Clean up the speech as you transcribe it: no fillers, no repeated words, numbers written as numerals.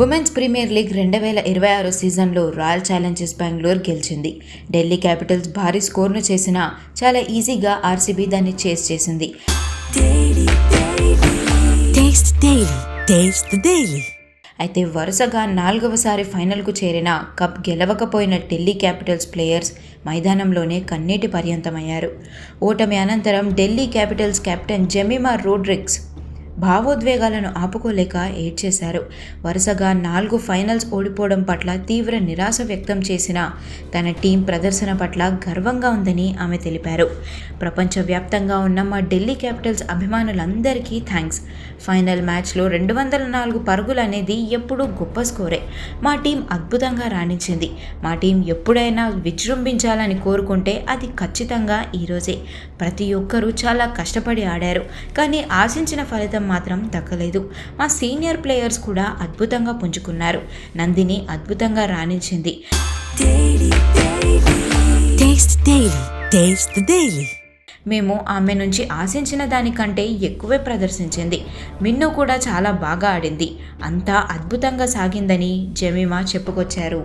Women's premier league 2026 సీజన్లో royal Challengers Bengaluru గెలిచింది. Delhi Capitals భారీ స్కోర్ను చేసినా చాలా ఈజీగా ఆర్సీబీ దాన్ని చేస్ చేసింది. అయితే వరుసగా 4వసారి ఫైనల్కు చేరిన కప్ గెలవకపోయిన ఢిల్లీ క్యాపిటల్స్ ప్లేయర్స్ మైదానంలోనే కన్నీటి పర్యంతమయ్యారు. ఓటమి అనంతరం Delhi Capitals captain Jemimah Rodrigues భావోద్వేగాలను ఆపుకోలేక ఏడ్చేశారు. వరుసగా 4 ఫైనల్స్ ఓడిపోవడం పట్ల తీవ్ర నిరాశ వ్యక్తం చేసిన తన టీం ప్రదర్శన పట్ల గర్వంగా ఉందని ఆమె తెలిపారు. ప్రపంచవ్యాప్తంగా ఉన్న మా ఢిల్లీ క్యాపిటల్స్ అభిమానులందరికీ థ్యాంక్స్. ఫైనల్ మ్యాచ్లో 204 పరుగులు అనేది ఎప్పుడూ గొప్ప స్కోరే. మా టీం అద్భుతంగా రాణించింది. మా టీం ఎప్పుడైనా విజృంభించాలని కోరుకుంటే అది ఖచ్చితంగా ఈరోజే. ప్రతి ఒక్కరూ చాలా కష్టపడి ఆడారు, కానీ ఆశించిన ఫలితం మాత్రం దక్కలేదు. మా సీనియర్ ప్లేయర్స్ కూడా అద్భుతంగా పుంజుకున్నారు. నందిని అద్భుతంగా రాణించింది. మేము ఆమె నుంచి ఆశించిన దానికంటే ఎక్కువే ప్రదర్శించింది. మిన్ను కూడా చాలా బాగా ఆడింది. అంతా అద్భుతంగా సాగిందని జెమిమా చెప్పుకొచ్చారు.